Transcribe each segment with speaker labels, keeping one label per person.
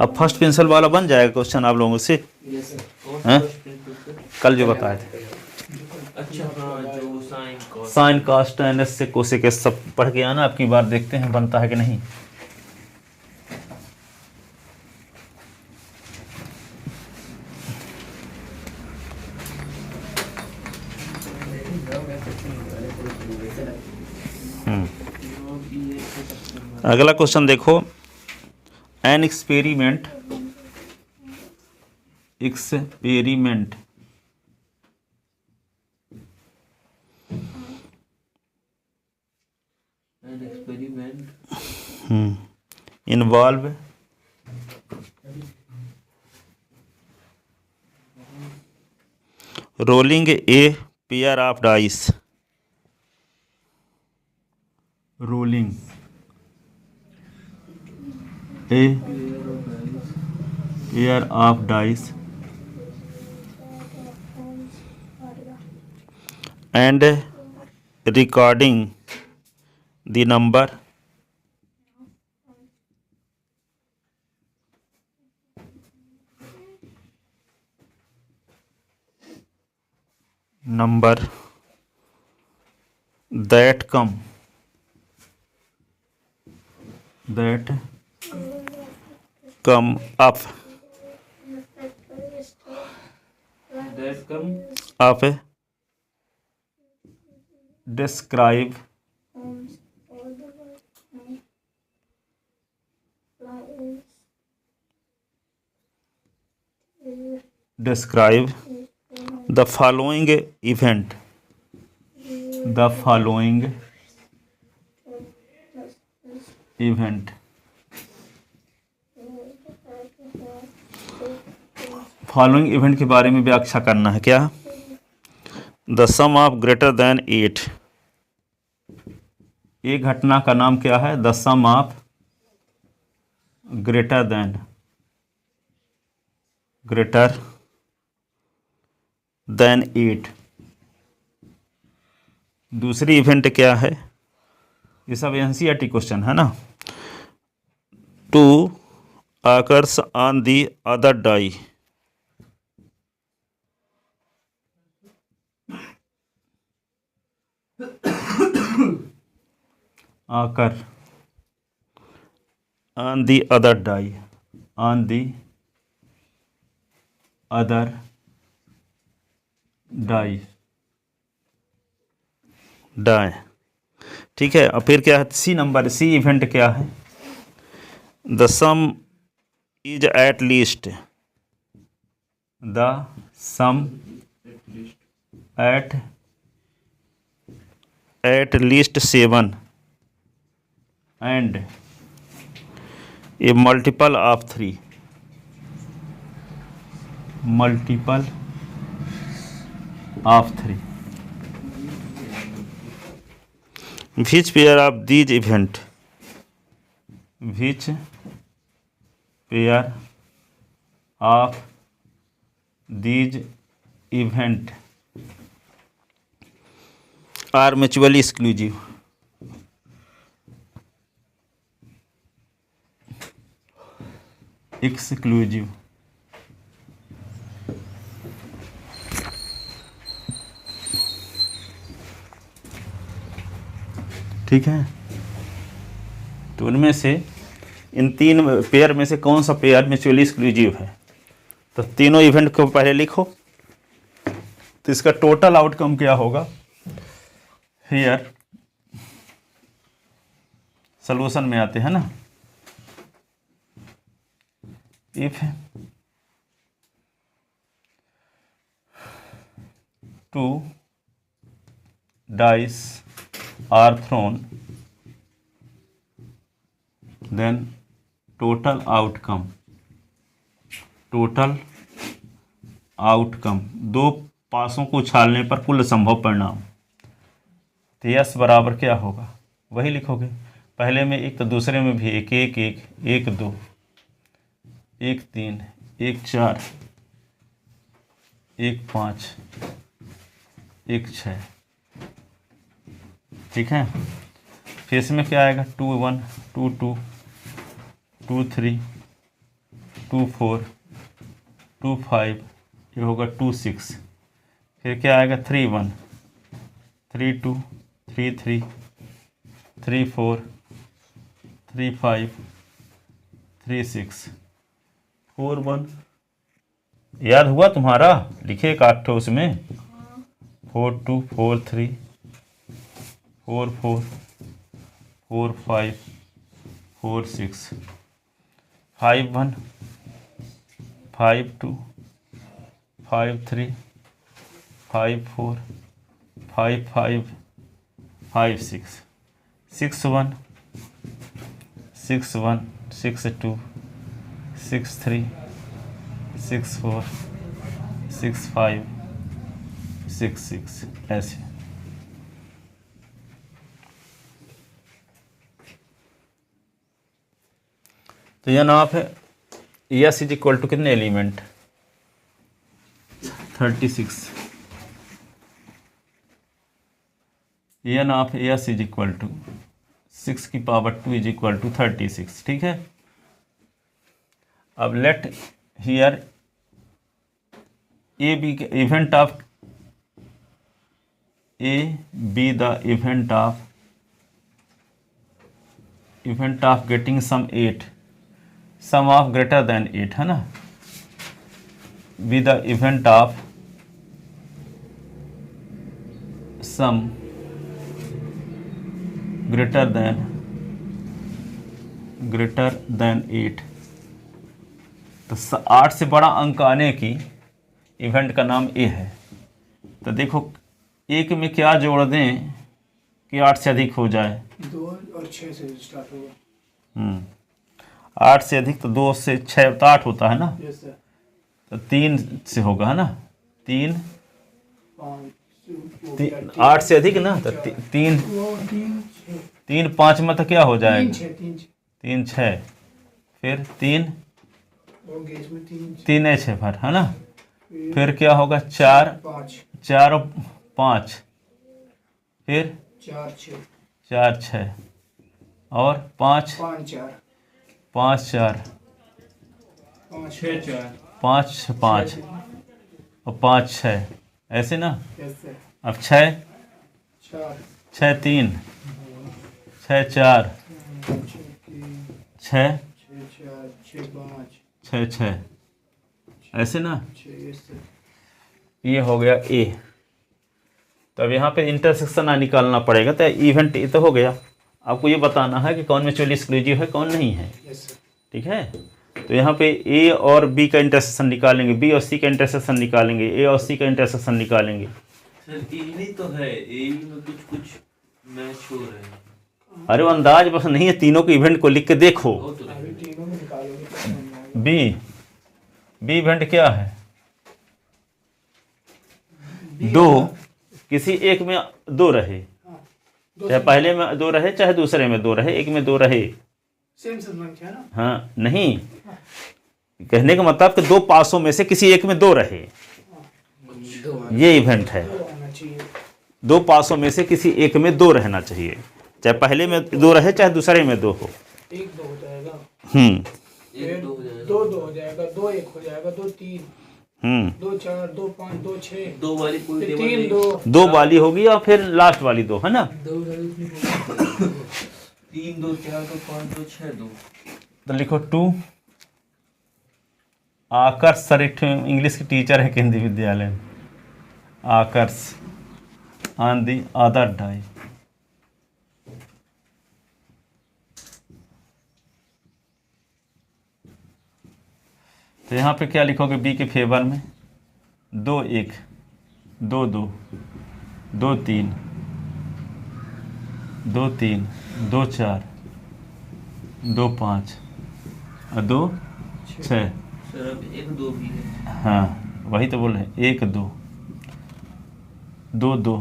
Speaker 1: अब first principle वाला बन जाएगा क्वेश्चन आप लोगों से हैं? कल जो बताए थे।
Speaker 2: अच्छा हाँ, जो
Speaker 1: साइन कॉस tan से कोसेक सब पढ़ के आना, आपकी बार देखते हैं बनता है कि नहीं। अगला क्वेश्चन देखो, an experiment involve rolling a pair of dice, rolling a pair of dice and recording the number that come up describe the following event, following event के बारे में व्याख्या करना है। क्या? The sum of greater than 8, एक घटना का नाम क्या है? The sum of greater than 8। दूसरी इवेंट क्या है? ये सब एनसीईआरटी क्वेश्चन है ना। Two occurs on the other die, occur on the other die, die, ठीक है। और फिर क्या है? सी इवेंट क्या है? The sum is at least, the sum at least 7 and a multiple of 3, which pair of these event, are mutually exclusive? ठीक है। तो उनमें से इन 3 पेयर में से कौन सा पेयर म्यूचुअली एक्सक्लूसिव है? तो तीनों इवेंट को पहले लिखो, तो इसका टोटल आउटकम क्या होगा? हियर सॉल्यूशन में आते हैं ना, if 2 dice are thrown, then total outcome, दो पासों को उछालने पर कुल संभव परिणाम। तो यस बराबर क्या होगा? वही लिखोगे, पहले में 1 तो दूसरे में भी 1 1 1 1 2 1 3 1 4 1 5 1 6, ठीक है। फिर इसमें क्या आएगा? 2 1 2 2 2 3 2 4 2 5, ये होगा 2 6, फिर क्या आएगा 3 1 3 2 3 3 3 4 3 5 3 6 4 1। याद हुआ तुम्हारा? लिखे एक 8 उसमें 4 2 4 3 4 4 4 5 4 6 5 1 5 2 5 3 5 4 5 5 5 6 6 1 6 1 6 2 6 3 6 4 6 5 6 6, ऐसे। तो यह नाप है एस इज इक्वल टू कितने एलिमेंट? 36। यह नाप है एस इज इक्वल टू 6 की पावर 2 इज इक्वल टू 36, ठीक है। अब let here A B event of A B the event of getting sum 8, sum of greater than 8, है ना। B the event of sum greater than 8, तो 8 से बड़ा अंक आने की इवेंट का नाम ए है। तो देखो एक में क्या जोड़ दें कि 8 से अधिक हो जाए?
Speaker 3: 2 और 6 से स्टार्ट होगा।
Speaker 1: 8 से अधिक तो 2 से 6 तो 8 होता है ना।
Speaker 3: Yes sir.
Speaker 1: तो 3 से होगा, है ना। 3
Speaker 3: 5
Speaker 1: 8 से अधिक ना, तो 3 3 5 में तो क्या हो जाएगा? 3 6, फिर 3 3 6 पर, है ना। फिर क्या होगा? 4 4 और 5, फिर 4 6 और 5 4 5 4
Speaker 2: 6 4
Speaker 1: 5 5 और 5 6, ऐसे ना। अब 6 6 3 6 4 6 6 6, ऐसे ना। ये हो गया ए। तो अब यहाँ पे इंटरसेक्शन निकालना पड़ेगा। तो इवेंट ए तो हो गया, आपको ये बताना है कि कौन म्यूचुअली एक्सक्लूसिव है कौन नहीं है, ठीक है। तो यहाँ पे ए और बी का इंटरसेक्शन निकालेंगे, बी और सी का इंटरसेक्शन निकालेंगे, ए और सी का इंटरसेक्शन निकालेंगे।
Speaker 2: सर यही तो है, ए में कुछ कुछ मैच हो रहे हैं।
Speaker 1: अरे वो अंदाज बस नहीं है, तीनों के इवेंट को लिख के देखो। बी इवेंट क्या है? 2, किसी एक में 2 रहे, चाहे पहले में 2 रहे चाहे दूसरे में 2 रहे, एक में 2 रहे,
Speaker 3: सेम सेगमेंट है ना।
Speaker 1: हाँ नहीं, कहने का मतलब कि 2 पासों में से किसी एक में 2 रहे, ये इवेंट है। 2 पासों में से किसी एक में 2 रहना चाहिए, चाहे पहले में 2 रहे चाहे दूसरे में 2 हो।
Speaker 3: 1 2 हो जाएगा,
Speaker 2: 1 2 हो जाएगा,
Speaker 3: 2 2 हो जाएगा, 2 1 हो जाएगा, 2 3 2 4 2 5 2 6,
Speaker 2: 2 वाली कोई टेबल
Speaker 3: 3
Speaker 2: नहीं।
Speaker 3: 2
Speaker 1: वाली होगी और फिर लास्ट वाली 2, है ना।
Speaker 2: 3 2 4 2 5 2 6 2।
Speaker 1: तो लिखो 2। आकर्ष सर एक इंग्लिश की टीचर है केंद्रीय विद्यालय में, आकर्ष ऑन दी अदर डाई। तो यहाँ पे क्या लिखोगे? बी के फेवर में 2 1 2 2 2 3 2 3 2 4 2 5 और 2 6।
Speaker 2: सर अब 1 2 भी है।
Speaker 1: हाँ वही तो बोल रहे हैं, 1 2 2 2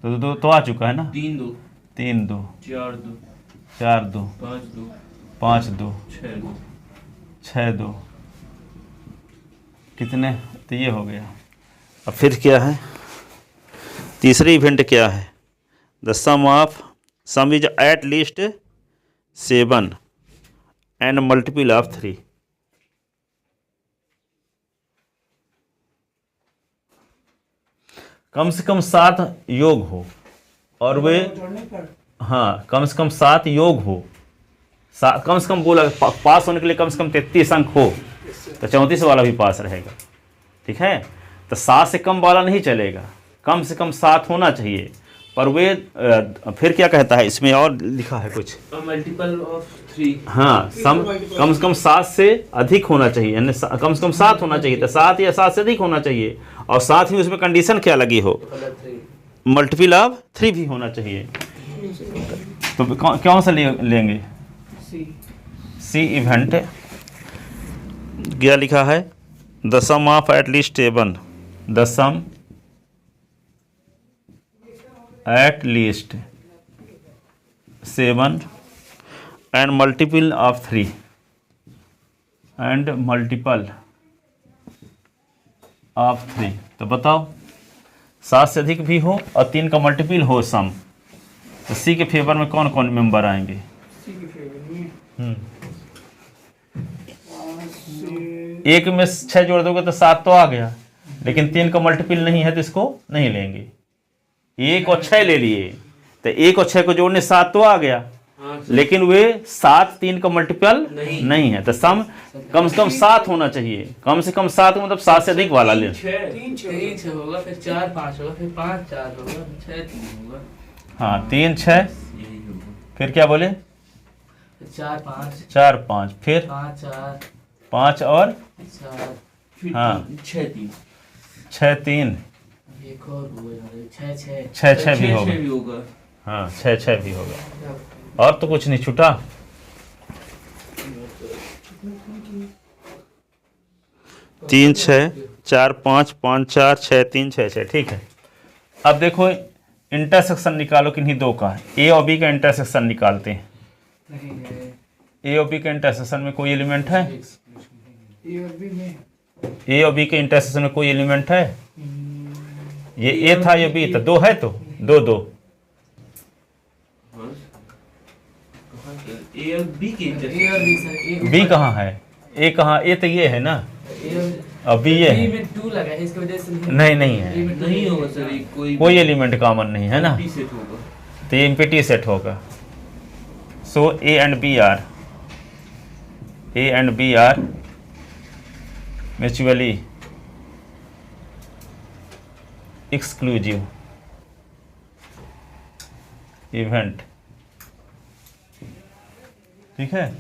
Speaker 1: तो 2 तो आ चुका है ना।
Speaker 2: 3 2
Speaker 1: 3 2
Speaker 2: 4 2
Speaker 1: 4 2
Speaker 2: 5 2
Speaker 1: 5 2
Speaker 2: 6 2
Speaker 1: 6 2, कितने? तो ये हो गया। अब फिर क्या है? तीसरी इवेंट क्या है? The sum is at least 7 and multiple of 3। कम से कम 7 योग हो और वे,
Speaker 3: जोड़ने पर
Speaker 1: हाँ कम से कम 7 योग हो, कम से कम बोला पास होने के लिए कम से कम 33 अंक हो तो 34 वाला भी पास रहेगा। ठीक है, तो 7 से कम वाला नहीं चलेगा, कम से कम 7 होना चाहिए। पर वे फिर क्या कहता है इसमें और लिखा है कुछ,
Speaker 2: मल्टीपल ऑफ 3।
Speaker 1: हाँ कम से कम 7 से अधिक होना चाहिए, यानी कम से कम 7 होना चाहिए, तो 7 या 7 से अधिक होना चाहिए। और साथ ही उसमें कंडीशन क्या लगी हो, मल्टीपल ऑफ 3 भी होना चाहिए। तो कौन सा लेंगे, सी इवेंट। क्या लिखा है, the sum of at least 7, the sum at least 7 and multiple of 3 and multiple of 3। तो बताओ 7 से अधिक भी हो और 3 का मल्टीपल हो सम, तो सी के फेवर में कौन कौन मेंबर आएंगे।
Speaker 3: सी के फेवर में 5 से
Speaker 1: 1 में 6 जोड़ दोगे तो 7 तो आ गया, लेकिन 3 का मल्टीपल नहीं है तो इसको नहीं लेंगे। 1 और 6 ले लिए तो 1 और 6 को जोड़ने 7 तो आ गया, लेकिन वे 7 3 का मल्टीपल नहीं है। तो सम कम से कम 7 होना चाहिए, कम से कम 7 मतलब 7 से अधिक वाला ले।
Speaker 2: 3 6 होगा, फिर 4 5 होगा, फिर 5 4 होगा, 6 3 होगा।
Speaker 1: हाँ 3 6,
Speaker 2: यही होगा,
Speaker 1: फिर क्या बोले,
Speaker 2: 4 5
Speaker 1: 4 5, फिर
Speaker 2: 5 4
Speaker 1: 5 और
Speaker 2: 4, फिर
Speaker 1: हाँ
Speaker 2: 6 3,
Speaker 1: 6 3,
Speaker 2: एक और होगा 6 6
Speaker 1: 6 6 भी
Speaker 2: 6
Speaker 1: होगा,
Speaker 2: भी होगा।
Speaker 1: हाँ 6 6 भी होगा। और तो कुछ नहीं छूटा। 3 6 4 5 5 4 6 3 6 6, ठीक है। अब देखो इंटरसेक्शन निकालो किन्हीं दो का, ए और बी का इंटरसेक्शन निकालते हैं।
Speaker 3: नहीं है,
Speaker 1: ए और बी के इंटरसेक्शन में कोई एलिमेंट है,
Speaker 3: ए और बी में
Speaker 1: ए और बी के इंटरसेक्शन में कोई एलिमेंट है, ये ए था ये बी था, 2 है तो 2 2।
Speaker 2: ए और बी के
Speaker 3: ए और बी सर, ए
Speaker 1: बी कहाँ है, ए कहाँ, ए तो ये है ना, और बी ये है,
Speaker 3: में 2 लगा है, इसकी वजह से
Speaker 1: नहीं है,
Speaker 2: नहीं होगा सर, ये
Speaker 1: कोई एलिमेंट कॉमन नहीं है ना,
Speaker 2: empty set होगा।
Speaker 1: तो ये एम्प्टी सेट होगा। So A and B are mutually exclusive event, ठीक है।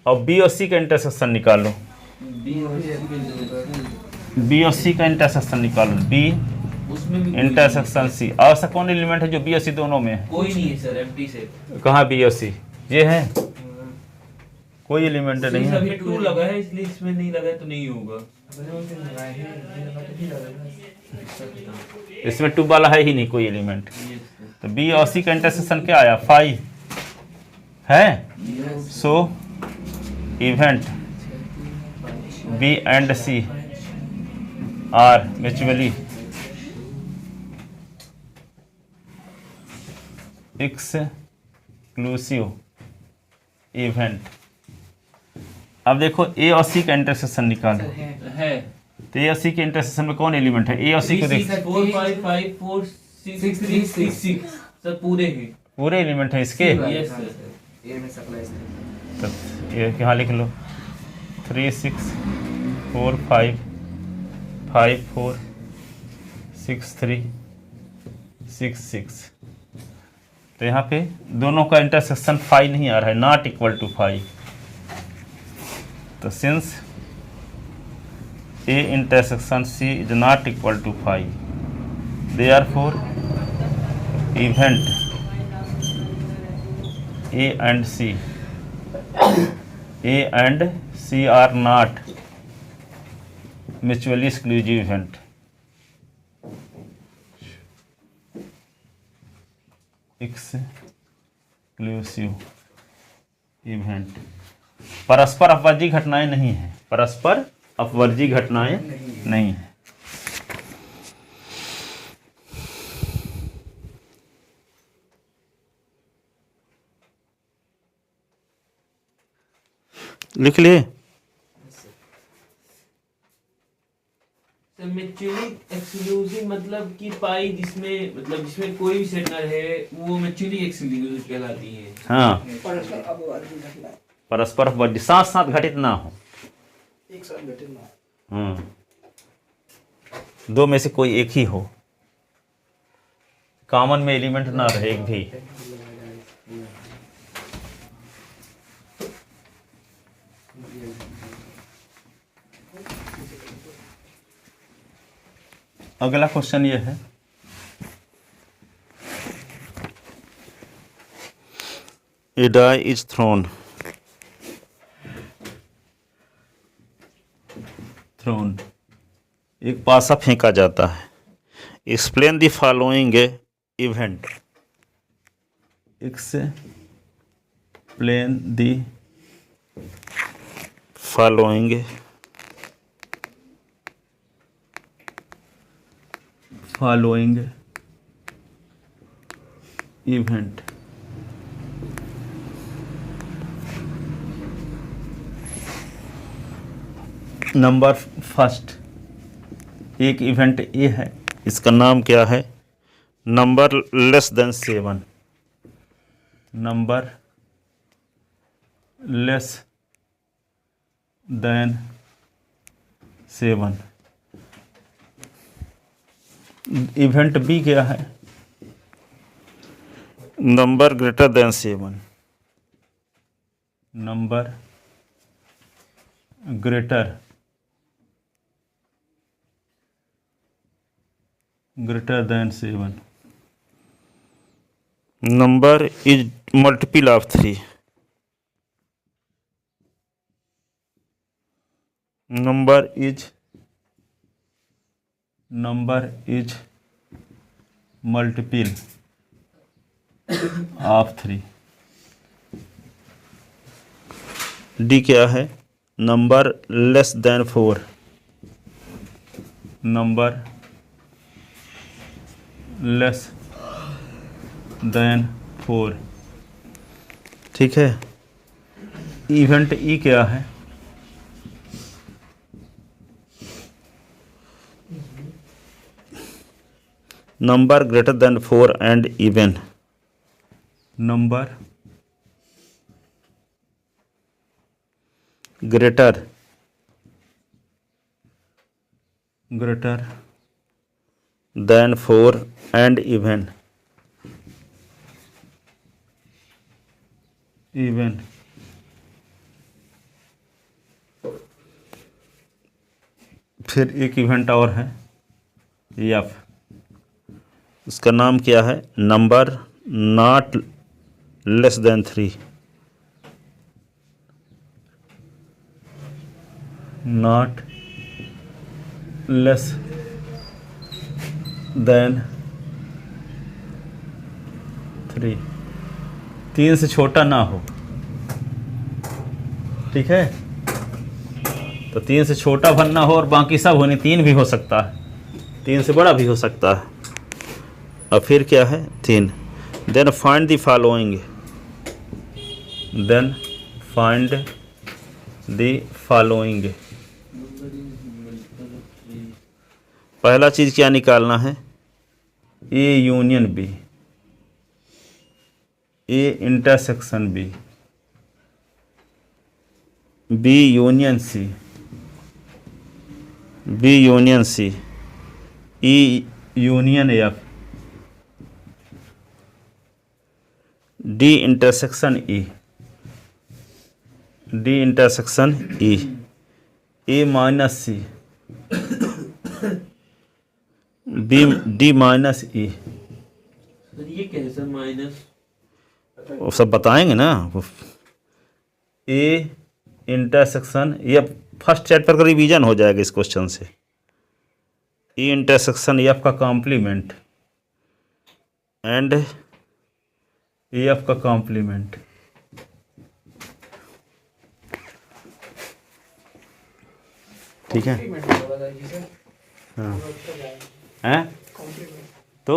Speaker 1: और बी और सी का इंटरसेक्शन निकालो,
Speaker 2: बी और सी के इंटरसेक्शन,
Speaker 1: बी और सी का इंटरसेक्शन निकालो, बी
Speaker 2: उसमें भी
Speaker 1: इंटरसेक्शन सी। और ऐसा कौन एलिमेंट है जो बी और सी दोनों में है,
Speaker 2: कोई नहीं है सर, empty set।
Speaker 1: कहाँ बी और सी, ये है, कोई एलिमेंट नहीं है।
Speaker 2: इसमें 2 लगा है, इसलिए इसमें नहीं लगा है तो नहीं होगा।
Speaker 1: इसमें 2 वाला है ही नहीं कोई एलिमेंट,
Speaker 2: Yes, sir.
Speaker 1: तो बी और सी का इंटरसेक्शन क्या आया, 5 है।
Speaker 2: Yes,
Speaker 1: so event B and C are mutually exclusive event. अब देखो ए और सी का इंटरसेक्शन निकालो,
Speaker 2: है।
Speaker 1: तो ए और सी के इंटरसेक्शन में कौन एलिमेंट है, ए और सी को देख,
Speaker 2: 4 5 5 4 6 3 6 6 सर पूरे हैं।
Speaker 1: पूरे एलिमेंट है इसके।
Speaker 2: यस सर,
Speaker 3: ए में सप्लाई
Speaker 1: तो ये यहाँ लिख लो 3 6 4 5 5 4 6 3 6 6। तो यहाँ पे दोनों का इंटरसेक्शन 5 नहीं आ रहा है, नॉट इक्वल टू 5। तो since A intersection C is not equal to 5, therefore event A and C are not mutually exclusive event. Exclusive event परस्पर अपवर्जी घटनाएं नहीं है, परस्पर अपवर्जी घटनाएं नहीं है। लिख लिए।
Speaker 2: सर तो म्यूचुअली एक्सक्लूसिव मतलब कि पाई जिसमें मतलब जिसमें कोई भी सेट ना रहे वो म्यूचुअली एक्सक्लूसिव कहलाती है।
Speaker 1: हाँ,
Speaker 3: परस्पर अपवादी घटना
Speaker 1: परस्पर वजह साथ साथ घटित ना हो।
Speaker 3: एक साथ घटित ना हो।
Speaker 1: दो में से कोई एक ही हो, कॉमन में एलिमेंट ना रहे एक भी। अगला क्वेश्चन ये है, A die is thrown एक पासा फेंका जाता है। Explain the following event. Explain the following event. Number first, एक इवेंट ये है, इसका नाम क्या है? Number less than 7। Number less than 7। Event B क्या है? Number greater than 7। Number greater than 7। Number is multiple of 3। Number is multiple of 3। D क्या है? Number less than 4। Number less than 4। ठीक है। इवेंट ई क्या है? Number greater then 4 and even. Number greater then 4 and even. फिर एक event और है एफ, उसका नाम क्या है? Number not less than 3। Not less than 3, 3 से छोटा ना हो। ठीक है, तो 3 से छोटा बनना हो और बाकी सब होने, 3 भी हो सकता है, 3 से बड़ा भी हो सकता है। और फिर क्या है? 3। Then find the following. Then find the following. पहला चीज क्या निकालना है? A union B, A intersection B, B union C, B union C, E union F, D intersection E, D intersection E, A minus C, B D minus E.
Speaker 2: Sir ये कैसा minus?
Speaker 1: वो सब बताएंगे ना। ए इंटरसेक्शन, ये first chapter का revision हो जाएगा इस क्वेश्चन से। ए इंटरसेक्शन एफ का कॉम्प्लीमेंट एंड एफ का कॉम्प्लीमेंट। ठीक है। हाँ हैं? तो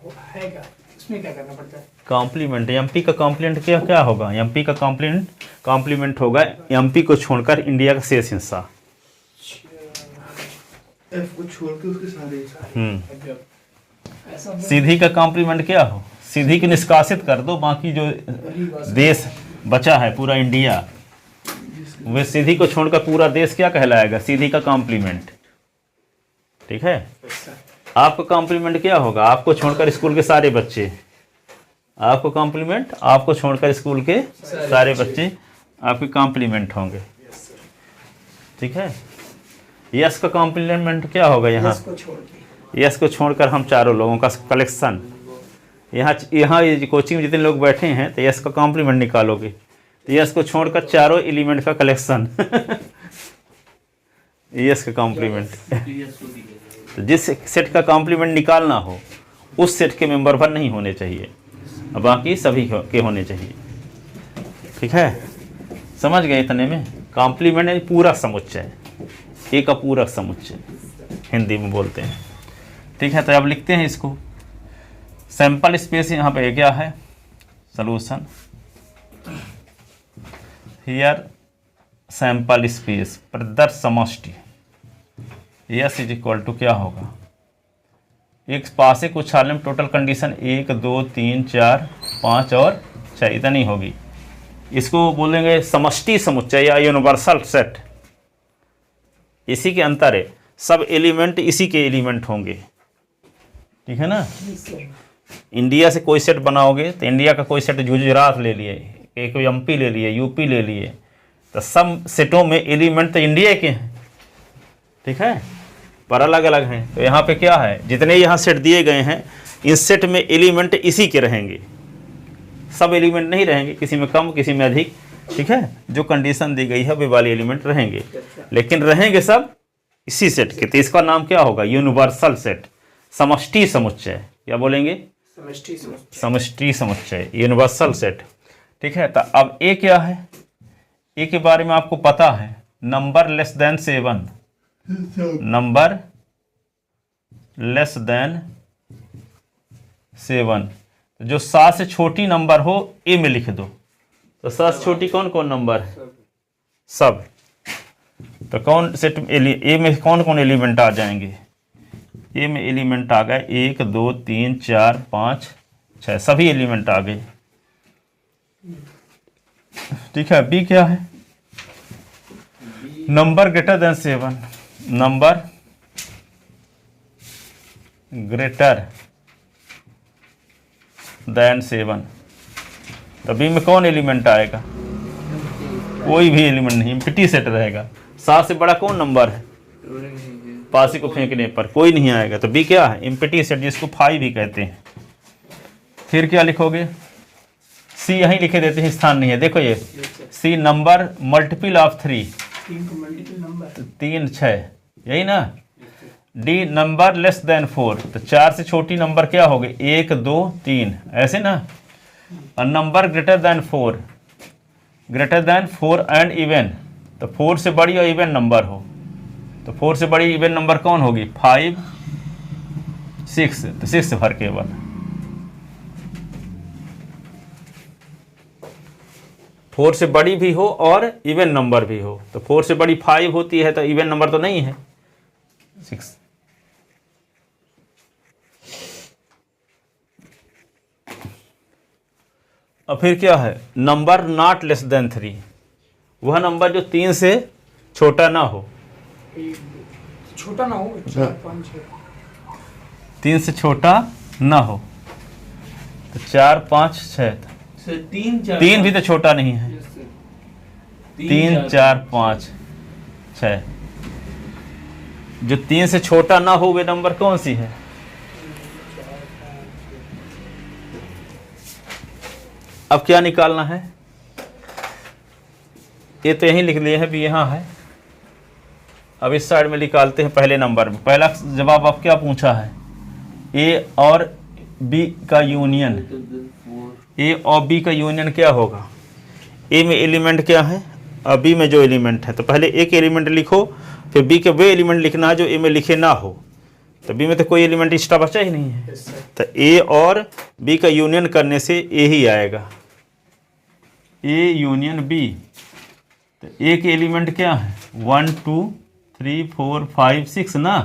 Speaker 3: है क्या? इसमें क्या करना पड़ता है?
Speaker 1: कॉम्प्लीमेंट, एमपी का कॉम्प्लीमेंट क्या क्या होगा? एमपी का कॉम्प्लीमेंट होगा एमपी को छोड़कर इंडिया का शेष हिस्सा।
Speaker 4: एफ को छोड़ के उसके सारे
Speaker 3: ऐसा
Speaker 1: सीधी का कॉम्प्लीमेंट क्या हो? सीधी को निष्कासित कर दो, बाकी जो देश बचा है पूरा इंडिया, वे सीधी को छोड़कर पूरा देश क्या कहलाएगा? सीधी का कॉम्प्लीमेंट। ठीक है, आपका कॉम्प्लीमेंट क्या होगा? आपको छोड़कर स्कूल के सारे बच्चे, आपको कॉम्प्लीमेंट, आपको छोड़कर स्कूल के सारे बच्चे आपके कॉम्प्लीमेंट होंगे। ठीक है, यस का कॉम्प्लीमेंट क्या होगा? यहाँ
Speaker 3: इसको छोड़ के
Speaker 1: यस को छोड़कर हम चारों लोगों का कलेक्शन। यहाँ ये कोचिंग में जितने लोग बैठे हैं तो यस का कॉम्प्लीमेंट निकालोगे तो यस को छोड़कर चारों एलिमेंट का कलेक्शन यस का कॉम्प्लीमेंट। तो जिस सेट का कॉम्प्लीमेंट निकालना हो उस सेट के मेंबर भर नहीं होने चाहिए, बाकी सभी के होने चाहिए। ठीक है, समझ गए? इतने में कॉम्प्लीमेंट है पूरा समुच्चय, एक का पूरा समुच्चय हिंदी में बोलते हैं। ठीक है, तो अब लिखते हैं इसको। सैंपल स्पेस यहाँ पे क्या है? सॉल्यूशन हियर सैंपल स्पेस प्रदर्श समष्टि यस इज इक्वल टू क्या होगा? एक पासे को उछालने में टोटल कंडीशन 1 2 3 4 5 और 6 इतनी होगी। इसको बोलेंगे समष्टि समुच्चय या यूनिवर्सल सेट। इसी के अंतर है, सब एलिमेंट इसी के एलिमेंट होंगे। ठीक है ना? इंडिया से कोई सेट बनाओगे तो इंडिया का कोई सेट गुजरात ले लिए, एक एमपी ले लिए, यूपी ले लिए, तो सब सेटों में एलिमेंट तो इंडिया के हैं। ठीक है, पर अलग अलग हैं। तो यहाँ पे क्या है, जितने यहाँ सेट दिए गए हैं इन सेट में एलिमेंट इसी के रहेंगे, सब एलिमेंट नहीं रहेंगे, किसी में कम किसी में अधिक। ठीक है, जो कंडीशन दी गई है वे वाले एलिमेंट रहेंगे, लेकिन रहेंगे सब इसी सेट के। तो इसका नाम क्या होगा? यूनिवर्सल सेट, समष्टि समुच्चय। क्या बोलेंगे? समष्टि समुच्चय, यूनिवर्सल सेट। ठीक है, तो अब ए क्या है? ए के बारे में आपको पता है, number less than 7, number less than 7। जो 7 से छोटी नंबर हो ए में लिख दो। तो 7 से छोटी कौन कौन नंबर है? सब। तो कौन सेट ए में कौन कौन एलिमेंट आ जाएंगे? ए में एलिमेंट आ गए 1 2 3 4 5 6, सभी एलिमेंट आ गए। ठीक है, बी क्या है? Number greater than 7, number greater than 7। तो बी में कौन एलिमेंट आएगा? कोई भी एलिमेंट नहीं, एम्प्टी सेट रहेगा। 7 से बड़ा कौन नंबर है? पासी को फेंकने पर कोई नहीं आएगा। तो बी क्या है? एम्प्टी सेट, जिसको 5 भी कहते हैं। फिर क्या लिखोगे? सी यहीं लिखे देते हैं, स्थान नहीं है। देखो ये सी नंबर मल्टीपल ऑफ 3, 3 6, यही ना। डी नंबर लेस देन 4, तो 4 से छोटी नंबर क्या होगी? 1 2 3, ऐसे ना। और number greater then 4, greater than 4 and even, तो 4 से बड़ी और इवन नंबर हो। तो 4 से बड़ी इवन नंबर कौन होगी? 5 6, तो 6 भर केवल। फोर से बड़ी भी हो और इवन नंबर भी हो। तो 4 से बड़ी 5 होती है, तो इवन नंबर तो नहीं है 6। और फिर क्या है? नंबर नॉट लेस देन 3, वह नंबर जो 3 से छोटा ना हो,
Speaker 3: छोटा ना हो, 4 5 6,
Speaker 1: 3 से छोटा ना हो। तो 4 5 6, 3 भी तो छोटा नहीं है। 3 4 5 6, जो 3 से छोटा ना हो वे नंबर कौन सी है? अब क्या निकालना है? ये तो यहीं लिख लिए हैं भी, यहाँ है। अब इस साइड में निकालते हैं पहले नंबर में। पहला जवाब अब क्या पूछा है? ए और बी का यूनियन। ए और बी का यूनियन क्या होगा? ए में एलिमेंट क्या है और बी में जो एलिमेंट है। तो पहले ए के एलिमेंट लिखो, फिर बी के वे एलिमेंट लिखना है जो ए में लिखे ना हो। तो बी में तो कोई एलिमेंट एक्स्ट्रा बचा ही नहीं है। तो ए और बी का यूनियन करने से ए ही आएगा, ए यूनियन बी। तो ए के एलिमेंट क्या है? 1 2 3 4 5 6 ना।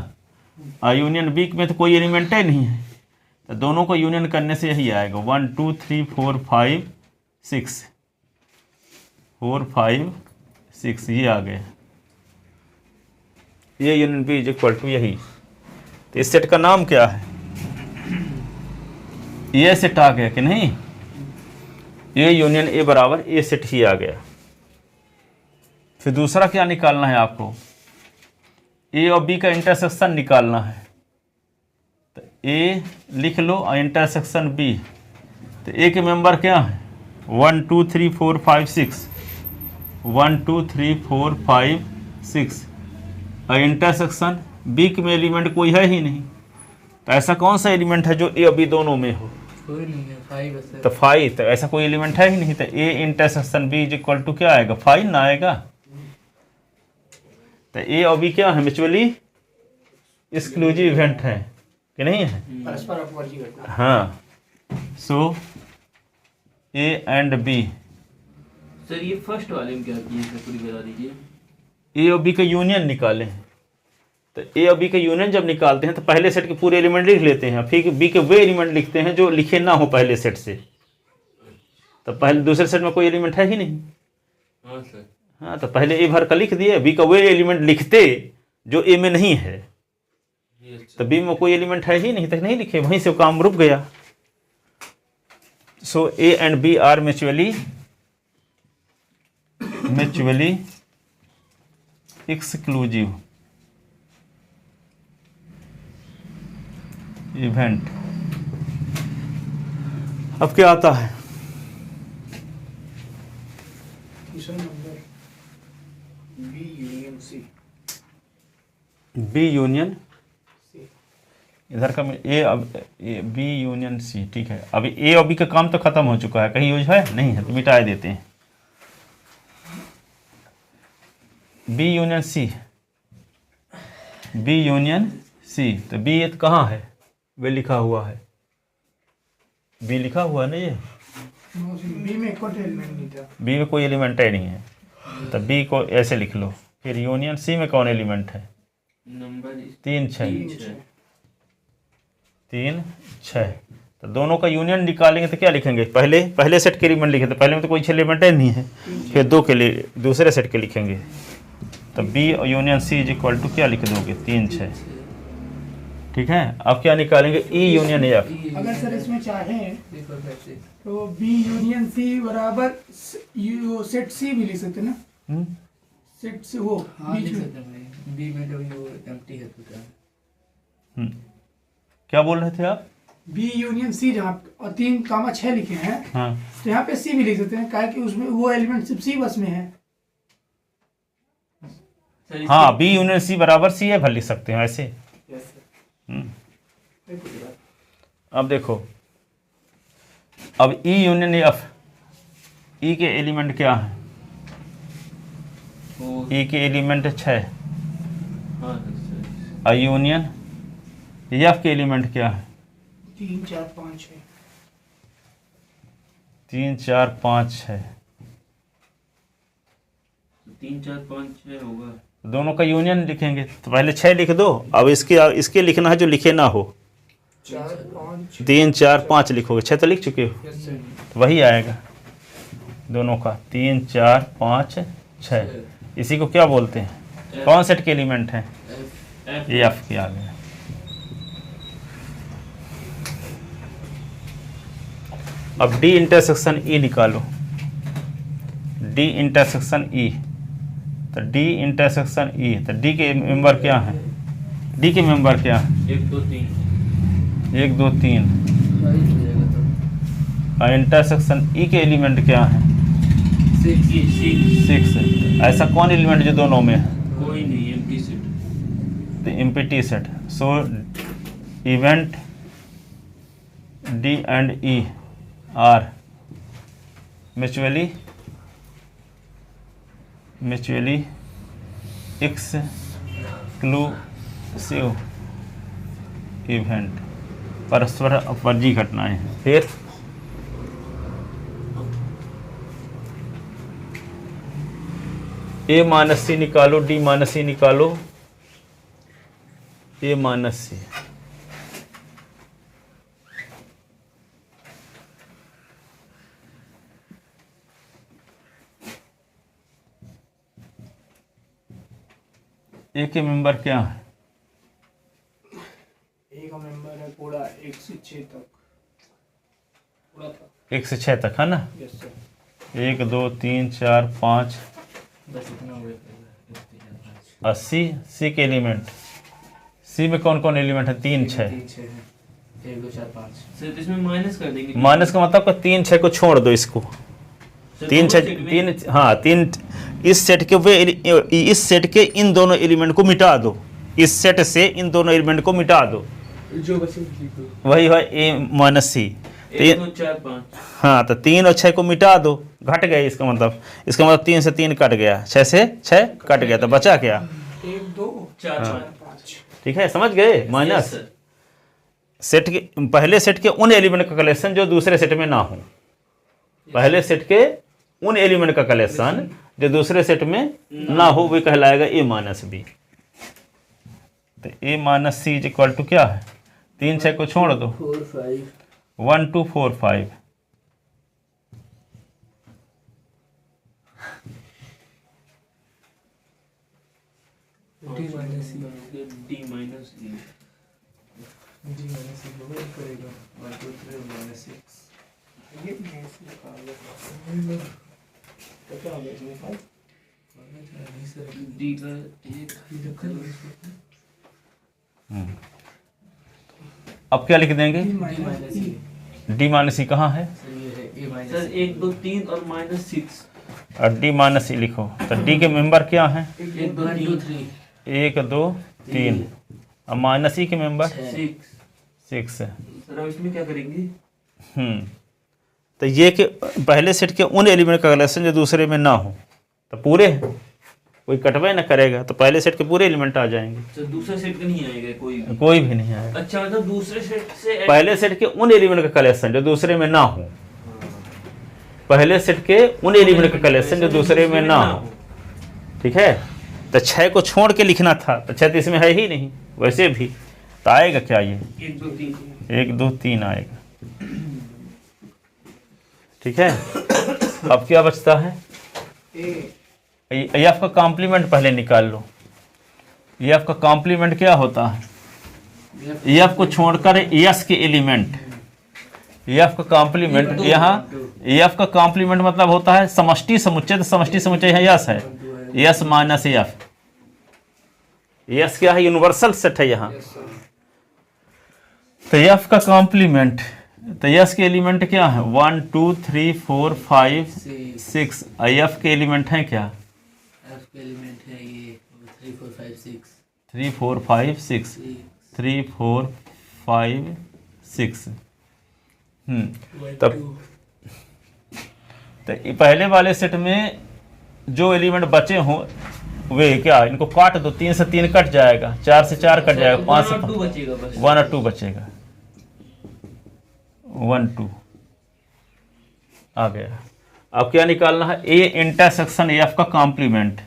Speaker 1: और यूनियन बी में तो कोई एलिमेंट ही नहीं है, तो दोनों को यूनियन करने से यही आएगा 1 2 3 4 5 6 4 5 6 ये आ गया। ये union B is equal to यही। तो इस सेट का नाम क्या है? ये सेट आ गया कि नहीं? ये यूनियन ए बराबर ए सेट ही आ गया। फिर दूसरा क्या निकालना है आपको? ए और बी का इंटरसेक्शन निकालना है। तो ए लिख लो और इंटरसेक्शन बी। तो ए के मेंबर क्या है? 1 2 3 4 5 6 1 2 3 4 5 6 और इंटरसेक्शन बी के में एलिमेंट कोई है ही नहीं। तो ऐसा कौन सा एलिमेंट है जो ए और बी दोनों में हो?
Speaker 3: कोई नहीं है, 5 है।
Speaker 1: तो 5, तो ऐसा कोई एलिमेंट है ही नहीं। तो A intersection B is equal to क्या आएगा? 5 ना आएगा। तो ए और बी क्या है? म्यूचुअली एक्सक्लूसिव इवेंट है कि नहीं है?
Speaker 3: परस्पर अपवर्ती घटना।
Speaker 1: हाँ। सो ए एंड बी।
Speaker 2: सर ये फर्स्ट वाले में क्या किए सर, पूरी बता दीजिए।
Speaker 1: ए और बी का यूनियन निकाले हैं। तो ए और बी का यूनियन जब निकालते हैं तो पहले सेट के पूरे एलिमेंट लिख लेते हैं, फिर बी के वे एलिमेंट लिखते हैं जो लिखे ना हो पहले सेट से। तो पहले दूसरे सेट में कोई एलिमेंट है ही नहीं।
Speaker 2: हाँ सर।
Speaker 1: हाँ, तो पहले ए भर का लिख दिए, बी का वे एलिमेंट लिखते जो ए में नहीं है। तो बी में कोई एलिमेंट है ही नहीं, तक नहीं लिखे, वहीं से काम रुक गया। So A and B are mutually exclusive event. अब क्या आता है?
Speaker 3: तीसरा number B union C.
Speaker 1: B union
Speaker 3: C.
Speaker 1: इधर का ए अब बी यूनियन सी। ठीक है, अभी ए और बी का काम तो खत्म हो चुका है, कहीं यूज है नहीं है तो मिटा देते हैं। B union C, B union C. तो बी ये कहाँ है? वे लिखा हुआ है, बी लिखा हुआ है ना ये।
Speaker 3: बी में कोई एलिमेंट नहीं था।
Speaker 1: बी में कोई एलिमेंट है नहीं है, तो बी को ऐसे लिख लो। फिर यूनियन सी में कौन एलिमेंट है?
Speaker 2: नंबर
Speaker 1: 3 6। तो दोनों का यूनियन निकालेंगे तो क्या लिखेंगे? पहले सेट के एलिमेंट लिखे, तो पहले में तो कोई एलिमेंट है नहीं है। फिर दो के लिए दूसरे सेट के लिखेंगे। तो बी और union C is equal to क्या लिख दोगे? 3 6। ठीक है, अब क्या निकालेंगे? ई यूनियन एफ।
Speaker 3: अगर सर इसमें चाहें तो बी यूनियन सी बराबर सेट सी भी लिख सकते ना। सेट से वो बीच में
Speaker 4: बी में जो एम्प्टी है तो
Speaker 1: क्या बोल रहे थे आप?
Speaker 3: बी यूनियन सी जहाँ और 3, 6 लिखे हैं।
Speaker 1: हाँ,
Speaker 3: तो यहाँ पे सी भी लिख सकते हैं, क्या कि उसमें वो एलिमेंट सिर्फ सी बस में है।
Speaker 1: हाँ, बी यूनियन सी बराबर सी है, भर लिख सकते हैं ऐसे। अब देखो, अब ई यूनियन एफ। ई के एलिमेंट क्या है? ई के एलिमेंट 6 और यूनियन एफ के एलिमेंट क्या है?
Speaker 3: 3 4 5 है।
Speaker 1: 3 4 5 6।
Speaker 2: 3 4 5 6 होगा।
Speaker 1: दोनों का यूनियन लिखेंगे तो पहले 6 लिख दो। अब इसके लिखना है जो लिखे ना हो।
Speaker 3: 4 5
Speaker 1: 3 4 5 लिखोगे, 6 तो लिख चुके हो, तो वही आएगा दोनों का। 3 4 5 6। इसी को क्या बोलते हैं? कौन सेट के एलिमेंट हैं? ये एफ के आ गया। अब डी इंटरसेक्शन ई निकालो। डी इंटरसेक्शन ई। तो डी इंटरसेक्शन ई, तो डी के मेंबर क्या है? डी के मेंबर क्या है?
Speaker 2: 1 2 3।
Speaker 1: 1 2 3। और इंटरसेक्शन ई के एलिमेंट क्या है? 6। ऐसा कौन एलिमेंट जो दोनों में है?
Speaker 2: कोई नहीं, एम्प्टी सेट।
Speaker 1: तो empty set. So event D and E R mutually exclusive event. परस्पर अपवर्ती घटनाएं हैं। फिर ए माइनस सी निकालो, डी माइनस सी निकालो। ए माइनस सी। ए के मेंबर क्या है?
Speaker 3: ए का मेंबर है पूरा 1 से 6 तक पूरा था।
Speaker 1: 1 से 6 तक है ना?
Speaker 3: Yes sir.
Speaker 1: 1 2 3 4 5
Speaker 2: बस इतना हो गया।
Speaker 1: 80 सी के एलिमेंट। सी में कौन कौन एलिमेंट है? 3 6।
Speaker 4: 3 6 है, 1 2 4 5।
Speaker 2: सर तो इसमें माइनस कर देंगे।
Speaker 1: माइनस का मतलब 3 6 को छोड़ दो इसको।
Speaker 2: सर,
Speaker 1: 3
Speaker 2: दोनों
Speaker 1: 6
Speaker 2: सेट में-
Speaker 1: 3 हाँ 3 इस सेट के इस सेट के इन दोनों एलिमेंट को मिटा दो। इस सेट से इन दोनों एलिमेंट को मिटा दो।
Speaker 4: जो बचे लिखो।
Speaker 1: वही है ए माइनस सी।
Speaker 2: 1 2 4 5।
Speaker 1: हाँ तो 3 और 6 को मिटा दो, घट गए। इसका मतलब 3 से 3 कट गया, 6 से 6 कट गया, तो बचा क्या?
Speaker 3: 1 2
Speaker 2: 4
Speaker 1: हाँ।
Speaker 3: 5।
Speaker 1: ठीक है, समझ गए? माइनस सेट के पहले सेट के उन एलिमेंट का कलेक्शन जो दूसरे सेट में ना हो। पहले सेट के उन एलिमेंट का कलेक्शन जो दूसरे सेट में ना हो वो कहलाएगा ए माइनस बी। तो A minus C is equal to क्या है? 3 6 को छोड़ दो,
Speaker 4: 4 5
Speaker 1: 1 2 4 5।
Speaker 4: D minus C
Speaker 2: D minus D.
Speaker 4: D minus C होगा करेगा 1 2 3 माइनस 6।
Speaker 3: ये नहीं लिखा है। तो क्या हो गया इसमें 5?
Speaker 2: डी का एक
Speaker 1: अब क्या लिख देंगे?
Speaker 3: डी
Speaker 4: डी
Speaker 3: माइनस
Speaker 4: माइनस
Speaker 3: ई।
Speaker 4: सी।
Speaker 1: डी माइनस सी कहाँ है?
Speaker 4: सर ये है ए माइनस
Speaker 2: सर 1 2 3 और -6।
Speaker 1: और डी माइनस सी लिखो। तो डी के मेंबर क्या हैं?
Speaker 2: 1 2
Speaker 4: 1 2
Speaker 2: 3
Speaker 4: 3
Speaker 1: 1 2 3। और माइनस सी के मेंबर
Speaker 2: 6।
Speaker 1: 6 है।
Speaker 2: सर अब इसमें क्या करेंगे?
Speaker 1: तो ये कि पहले सेट के उन एलिमेंट का कलेक्शन जो दूसरे में ना हो, तो पूरे कोई कटवे ना करेगा, तो पहले सेट के पूरे एलिमेंट आ जाएंगे।
Speaker 2: सर दूसरे सेट का नहीं आएगा कोई भी।
Speaker 1: कोई भी नहीं आएगा।
Speaker 2: अच्छा मतलब दूसरे सेट से
Speaker 1: पहले सेट के उन एलिमेंट का कलेक्शन जो दूसरे में ना हो। पहले सेट के उन एलिमेंट का कलेक्शन जो दूसरे में ना हो। ठीक है, तो 6 को छोड़ के लिखना था, तो 6 तो इसमें है ही नहीं। वैसे भी तो आएगा क्या? ये
Speaker 2: 1 2 3।
Speaker 1: 1 2 3 आएगा। ठीक है, अब क्या बचता है? ये आपका कॉम्प्लीमेंट पहले निकाल लो। ये आपका कॉम्प्लीमेंट क्या होता है? ये आपको छोड़कर यस के एलिमेंट, ये आपका कॉम्प्लीमेंट यहाँ, ये आपका कॉम्प्लीमेंट मतलब होता है समष्टि समुच्चय। तो समष्टि समुच्चय है यस है, यस माइनस एफ। यस क्या है? यूनिवर्सल सेट है यहाँ। तो एफ का कॉम्प्लीमेंट, तो यस के एलिमेंट क्या है? 1 2 3 4 5 6। एफ के एलिमेंट हैं क्या?
Speaker 4: एफ के एलिमेंट है ये 3 4 5 6
Speaker 1: 3 4 5 6 3 4 5 6। तब तो ये पहले वाले सेट में जो एलिमेंट बचे हों वे क्या, इनको काट दो। 3 से 3 कट जाएगा, 4 से 4 कट जाएगा, 5 से
Speaker 2: 2 बचेगा बस।
Speaker 1: 1 और 2 बचेगा। 1 2 आ गया। अब क्या निकालना है? ए इंटरसेक्शन एफ का कॉम्प्लीमेंट।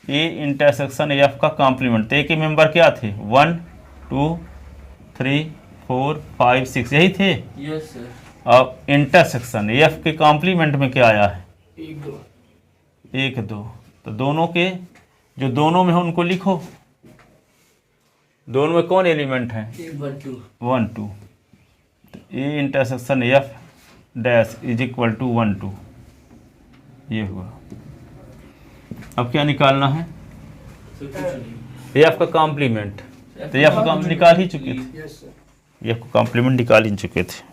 Speaker 1: ए इंटरसेक्शन एफ का कॉम्प्लीमेंट। तो ए के मेंबर क्या थे? 1 2 3 4 5 6 यही थे।
Speaker 2: Yes sir.
Speaker 1: अब इंटरसेक्शन एफ के कॉम्प्लीमेंट में क्या आया है?
Speaker 3: 1 2।
Speaker 1: 1 2। तो दोनों के जो दोनों में हो उनको लिखो। दोनों में कौन एलिमेंट है?
Speaker 4: 1 2
Speaker 1: 1 2। तो A intersection F dash is equal to 1 2। ये हुआ। अब क्या निकालना है?
Speaker 2: सर कुछ नहीं।
Speaker 1: ये आपका कॉम्प्लीमेंट। तो ये आपका कॉम्प्लीमेंट निकाल ही चुके थे।
Speaker 3: Yes sir.
Speaker 1: ये आपको कॉम्प्लीमेंट निकाल ही चुके थे।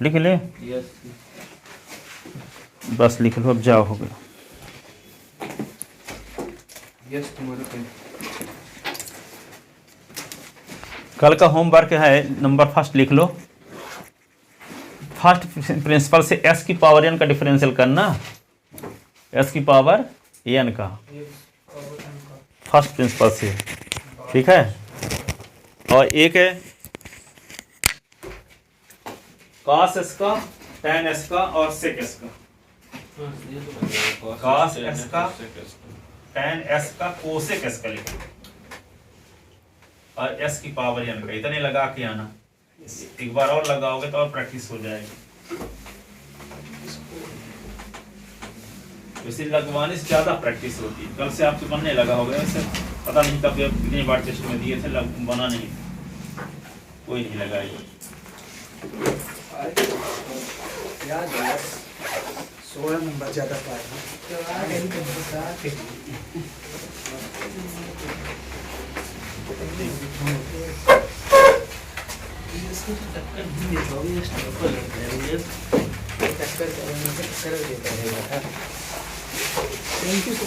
Speaker 1: लिख ले,
Speaker 2: यस
Speaker 1: बस लिख लो, अब जाओ हो गया।
Speaker 2: यस तुम्हारा पेन।
Speaker 1: कल का होमवर्क है, नंबर फर्स्ट लिख लो। फर्स्ट प्रिंसिपल से एस की पावर एन का डिफरेंशियल करना। एस की पावर एन का फर्स्ट प्रिंसिपल से, ठीक है। और एक है कॉस एस का, टेन एस का और सेक एस का। कॉस एस का, टेन एस का, कोसेक एस का लिखो। और एस की पावर एन का, इतने लगा के आना। एक बार और लगाओगे तो और प्रैक्टिस हो जाएगी। वैसे लगवाने से ज्यादा प्रैक्टिस होती है। कल से आपसे बनने लगा होगा, वैसे पता नहीं कब कितनी बार टेस्ट में दिए थे, बना नहीं, कोई नहीं लगाएगा।
Speaker 4: याद है 16 नंबर ज्यादा पाया। टक्कर देता रहेगा।
Speaker 3: Thank you sir.